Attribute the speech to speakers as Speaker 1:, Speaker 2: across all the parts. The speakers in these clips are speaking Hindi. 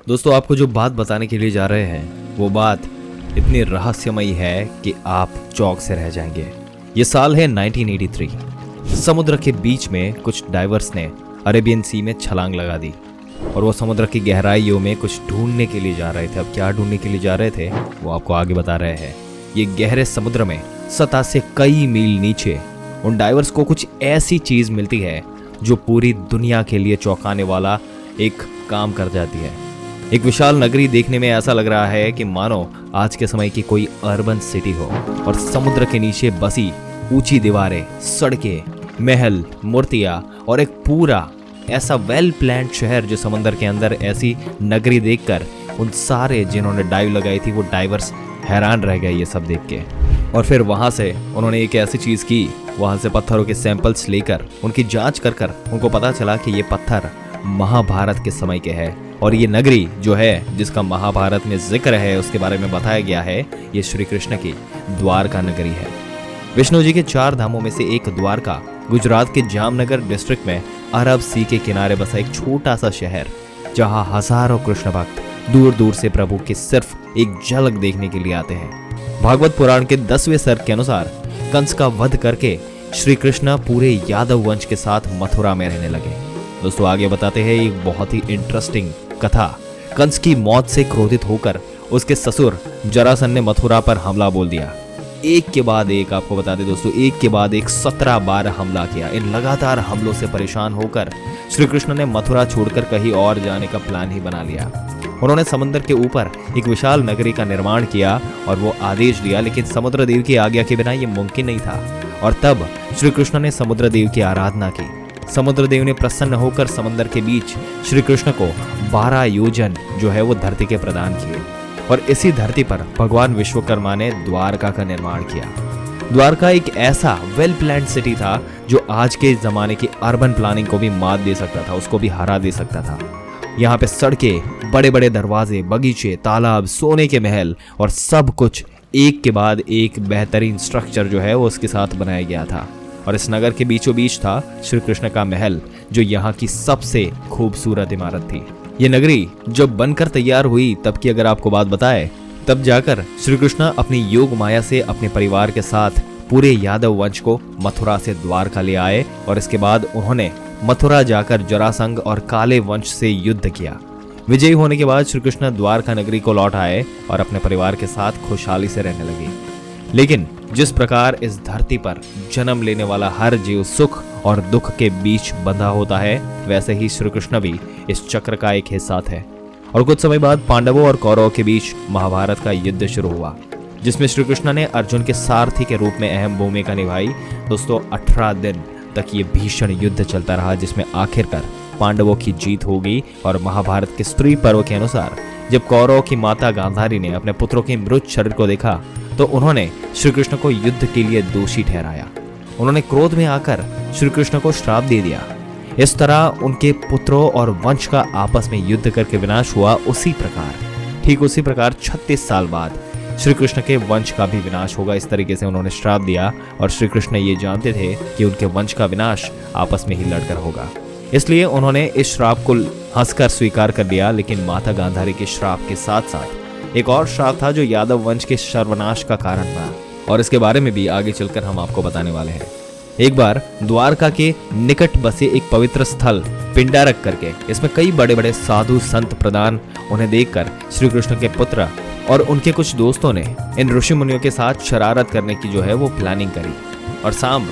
Speaker 1: दोस्तों, आपको जो बात बताने के लिए जा रहे हैं वो बात इतनी रहस्यमयी है कि आप चौंक से रह जाएंगे। ये साल है 1983। समुद्र के बीच में कुछ डाइवर्स ने अरेबियन सी में छलांग लगा दी और वो समुद्र की गहराइयों में कुछ ढूंढने के लिए जा रहे थे। अब क्या ढूंढने के लिए जा रहे थे वो आपको आगे बता रहे हैं। ये गहरे समुद्र में सतह से कई मील नीचे उन डाइवर्स को कुछ ऐसी चीज मिलती है जो पूरी दुनिया के लिए चौंकाने वाला एक काम कर जाती है। एक विशाल नगरी देखने में ऐसा लग रहा है कि मानो आज के समय की कोई अर्बन सिटी हो और समुद्र के नीचे बसी ऊंची दीवारें, सड़कें, महल, मूर्तियां और एक पूरा ऐसा वेल प्लान्ड शहर जो समंदर के अंदर ऐसी नगरी देखकर उन सारे जिन्होंने डाइव लगाई थी वो डाइवर्स हैरान रह गए ये सब देख के। और फिर वहां से उन्होंने एक ऐसी चीज की, वहां से पत्थरों के सैंपल्स लेकर उनकी जांच कर उनको पता चला कि ये पत्थर महाभारत के समय के हैं और ये नगरी जो है जिसका महाभारत में जिक्र है उसके बारे में बताया गया है, ये श्री कृष्ण की द्वारका नगरी है। विष्णु जी के 4 धामों में से एक द्वारका गुजरात के जामनगर डिस्ट्रिक्ट में अरब सी के किनारे बसा एक छोटा सा शहर, जहां हजारों कृष्ण भक्त दूर दूर से प्रभु की सिर्फ एक झलक देखने के लिए आते हैं। भागवत पुराण के 10वें सर्ग के अनुसार कंस का वध करके श्री कृष्ण पूरे यादव वंश के साथ मथुरा में रहने लगे। दोस्तों, आगे बताते हैं एक बहुत ही इंटरेस्टिंग कथा। कंस की मौत से क्रोधित होकर उसके ससुर जरासंध ने मथुरा पर हमला बोल दिया। एक के बाद एक, आपको बता दें दोस्तों, एक के बाद एक 17 बार हमला किया। इन लगातार हमलों से परेशान होकर श्री कृष्ण ने मथुरा छोड़कर कहीं और जाने का प्लान ही बना लिया। उन्होंने समुद्र के ऊपर एक विशाल नगरी का निर्माण किया और वो आदेश दिया, लेकिन समुद्र देव की आज्ञा के बिना ये मुमकिन नहीं था। और तब श्री कृष्ण ने समुद्र देव की आराधना की। समुद्र देव ने प्रसन्न होकर समंदर के बीच श्री कृष्ण को 12 योजन जो है वो धरती के प्रदान किए और इसी धरती पर भगवान विश्वकर्मा ने द्वारका का निर्माण किया। द्वारका एक ऐसा वेल प्लान्ड सिटी था जो आज के जमाने की अर्बन प्लानिंग को भी मात दे सकता था, उसको भी हरा दे सकता था। यहाँ पे सड़कें, बड़े बड़े दरवाजे, बगीचे, तालाब, सोने के महल और सब कुछ एक के बाद एक बेहतरीन स्ट्रक्चर जो है वो उसके साथ बनाया गया था। और इस नगर के बीचों बीच था श्री कृष्ण का महल, जो यहाँ की सबसे खूबसूरत इमारत थी। ये नगरी जब बनकर तैयार हुई तब की अगर आपको बात बताए, तब जाकर श्री कृष्ण अपनी योग माया से अपने परिवार के साथ पूरे यादव वंश को मथुरा से द्वारका ले आए और इसके बाद उन्होंने मथुरा जाकर जरासंध और काले वंश से युद्ध किया। विजयी होने के बाद श्री कृष्ण द्वारका नगरी को लौट आए और अपने परिवार के साथ खुशहाली से रहने लगे। लेकिन जिस प्रकार इस धरती पर जन्म लेने वाला हर जीव सुख और दुख के बीच बंधा होता है, वैसे ही श्री कृष्ण भी इस चक्र का एक हिस्सा थे। और कुछ समय बाद पांडवों और कौरवों के बीच महाभारत का युद्ध शुरू हुआ, जिसमें श्री कृष्ण ने अर्जुन के सारथी के रूप में अहम भूमिका निभाई। दोस्तों, 18 दिन तक ये भीषण युद्ध चलता रहा, जिसमें आखिरकार पांडवों की जीत हो गई। और महाभारत के स्त्री पर्व के अनुसार जब कौरवों की माता गांधारी ने अपने पुत्रों के मृत शरीर को देखा तो उन्होंने श्री कृष्ण को युद्ध के लिए दोषी ठहराया। उन्होंने क्रोध में आकर श्री कृष्ण को श्राप दे दिया। इस तरह उनके पुत्रों और वंश का आपस में युद्ध करके विनाश हुआ। ठीक उसी प्रकार 36 साल बाद श्री कृष्ण के वंश का भी विनाश होगा। इस तरीके से उन्होंने श्राप दिया और श्री कृष्ण ये जानते थे कि उनके वंश का विनाश आपस में ही लड़कर होगा, इसलिए उन्होंने इस श्राप को हंसकर स्वीकार कर लिया। लेकिन माता गांधारी के श्राप के साथ साथ एक और श्राप था जो यादव वंश के सर्वनाश का कारण बना, और इसके बारे में भी आगे चलकर हम आपको बताने वाले हैं। एक बार द्वारका के निकट बसे एक पवित्र स्थल पिंडारक करके, इसमें कई बड़े बड़े साधु संत प्रधान उन्हें देखकर श्री कृष्ण के पुत्र और उनके कुछ दोस्तों ने इन ऋषि मुनियों के साथ शरारत करने की जो है वो प्लानिंग करी। और सांब,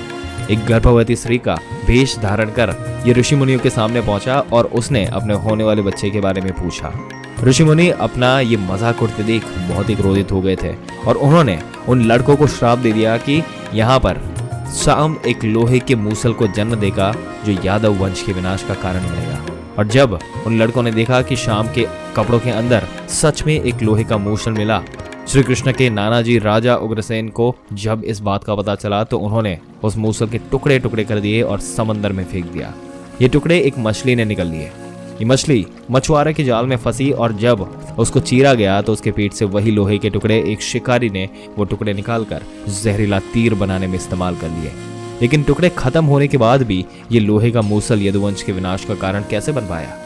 Speaker 1: एक गर्भवती स्त्री का वेश धारण कर ये ऋषि मुनियों के सामने पहुंचा और उसने अपने होने वाले बच्चे के बारे में पूछा। ऋषि मुनि अपना ये मजाक उड़ते देख बहुत ही क्रोधित हो गए थे और उन्होंने उन लड़कों को श्राप दे दिया कि यहाँ पर शाम एक लोहे के मूसल को जन्म देगा जो यादव वंश के विनाश का कारण बनेगा। और जब उन लड़कों ने देखा कि शाम के कपड़ों के अंदर सच में एक लोहे का मूसल मिला, श्री कृष्ण के नाना जी राजा उग्रसेन को जब इस बात का पता चला तो उन्होंने उस मूसल के टुकड़े टुकड़े कर दिए और समंदर में फेंक दिया। ये टुकड़े एक मछली ने निकल लिए। ये मछली मछुआरे के जाल में फंसी और जब उसको चीरा गया तो उसके पेट से वही लोहे के टुकड़े एक शिकारी ने वो टुकड़े निकालकर जहरीला तीर बनाने में इस्तेमाल कर लिए। लेकिन टुकड़े खत्म होने के बाद भी ये लोहे का मूसल यदुवंश के विनाश का कारण कैसे बन पाया?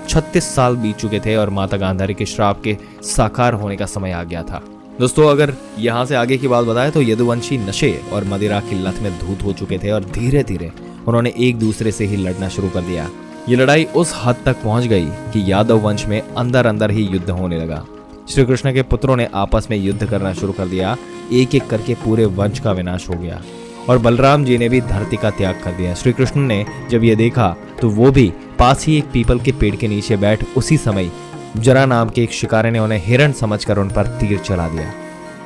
Speaker 1: 36 साल बीत चुके थे और माता गांधारी के श्राप के साकार होने का समय आ गया था। दोस्तों, अगर यहाँ से आगे की बात बताएं तो यदुवंशी नशे और मदिरा की लत में धूत हो चुके थे और धीरे धीरे उन्होंने एक दूसरे से ही लड़ना शुरू कर दिया। ये लड़ाई उस हद तक पहुंच गई कि यादव वंश में अंदर अंदर ही युद्ध होने लगा। श्री कृष्ण के पुत्रों ने आपस में युद्ध करना शुरू कर दिया। एक एक करके पूरे वंश का विनाश हो गया और बलराम जी ने भी धरती का त्याग कर दिया। श्री कृष्ण ने जब ये देखा तो वो भी पास ही एक पीपल के पेड़ के नीचे बैठ उसी समय जरा नाम के एक शिकारी ने उन्हें हिरण समझकर उन पर तीर चला दिया।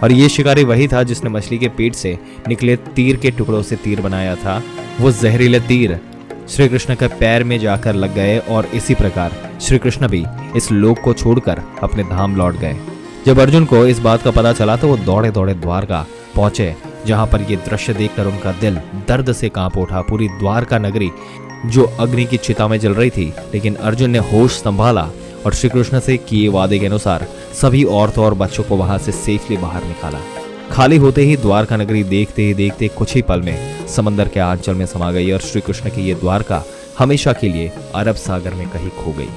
Speaker 1: और ये शिकारी वही था जिसने मछली के पेट से निकले तीर के टुकड़ों से तीर बनाया था। वो जहरीले तीर श्री कृष्ण के पैर में जाकर लग गए और इसी प्रकार श्री कृष्ण भी इस लोक को छोड़कर अपने धाम लौट गए। जब अर्जुन को इस बात का पता चला तो वो दौड़े दौड़े द्वारका पहुंचे, जहां पर ये दृश्य देखकर उनका दिल दर्द से कांप उठा। पूरी द्वारका नगरी जो अग्नि की चिता में जल रही थी, लेकिन अर्जुन ने होश संभाला और श्री कृष्ण से किए वादे के अनुसार सभी औरतों और बच्चों को वहां से सेफली बाहर निकाला। खाली होते ही द्वारका नगरी देखते ही देखते कुछ ही पल में समंदर के आंचल में समा गई और श्री कृष्ण की ये द्वारका हमेशा के लिए अरब सागर में कहीं खो गई।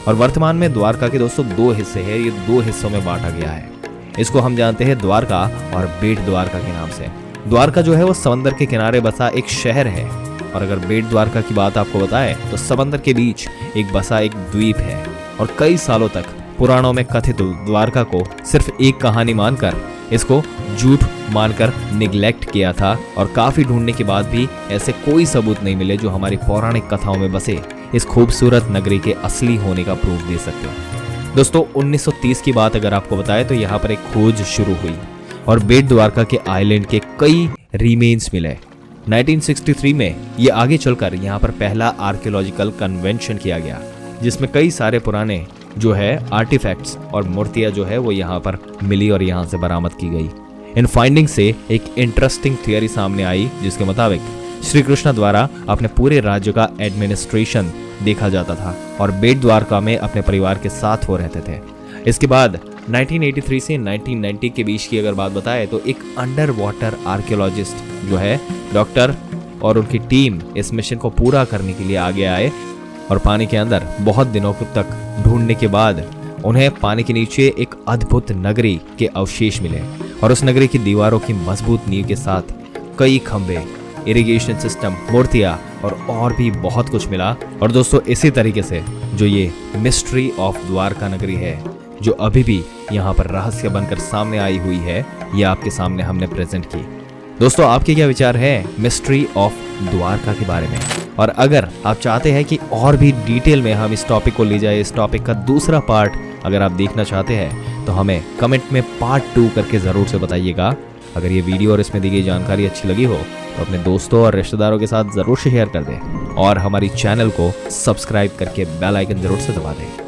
Speaker 1: और वर्तमान में द्वारका के दोस्तों 2 हिस्से हैं। ये 2 हिस्सों में बांटा गया है। इसको हम जानते हैं द्वारका और बेट द्वारका के नाम से। द्वारका जो है वो समंदर के किनारे बसा एक शहर है और अगर बेट द्वारका की बात आपको बताएं तो समंदर के बीच एक बसा एक द्वीप है। और कई सालों तक पुराणों में कथित द्वारका को सिर्फ एक कहानी मानकर इसको झूठ मानकर निग्लेक्ट किया था और काफी ढूंढने के बाद भी ऐसे कोई सबूत नहीं मिले जो हमारी पौराणिक कथाओं में बसे इस खूबसूरत नगरी के असली होने का प्रूफ दे सकते हो। दोस्तों, 1930 की बात अगर आपको बताएं तो यहाँ पर एक खोज शुरू हुई और बेट द्वारका के आइलैंड के कई रिमेन्स मिले। 1963 में ये आगे चलकर यहाँ पर पहला आर्कियोलॉजिकल कन्वेंशन किया गया, जिसमें कई सारे पुराने जो है आर्टिफैक्ट्स और मूर्तियां जो है वो यहाँ पर मिली और यहाँ से बरामद की गई। इन फाइंडिंग से एक इंटरेस्टिंग थियरी सामने आई, जिसके मुताबिक श्री कृष्ण द्वारा अपने पूरे राज्य का एडमिनिस्ट्रेशन देखा जाता था और बेट द्वारका में अपने परिवार के साथ वो रहते थे। इसके बाद 1983 से 1990 के बीच की अगर बात बताए तो एक अंडर वाटर आर्कियोलॉजिस्ट जो है डॉक्टर और उनकी टीम इस मिशन को पूरा करने के लिए आगे आए और पानी के अंदर बहुत दिनों तक ढूंढने के बाद उन्हें पानी के नीचे एक अद्भुत नगरी के अवशेष मिले और उस नगरी की दीवारों की मजबूत नींव के साथ कई खंभे, इरिगेशन सिस्टम, मूर्तियां और भी बहुत कुछ मिला। और दोस्तों, इसी तरीके से जो ये मिस्ट्री ऑफ द्वारका नगरी है जो अभी भी यहाँ पर रहस्य बनकर सामने आई हुई है, ये आपके सामने हमने प्रेजेंट की। दोस्तों, आपके क्या विचार है मिस्ट्री ऑफ द्वारका के बारे में? और अगर आप चाहते हैं कि और भी डिटेल में हम इस टॉपिक को ले जाए, इस टॉपिक का दूसरा पार्ट अगर आप देखना चाहते हैं तो हमें कमेंट में पार्ट 2 करके ज़रूर से बताइएगा। अगर ये वीडियो और इसमें दी गई जानकारी अच्छी लगी हो तो अपने दोस्तों और रिश्तेदारों के साथ ज़रूर शेयर कर दें और हमारी चैनल को सब्सक्राइब करके बेल आइकन ज़रूर से दबा दें।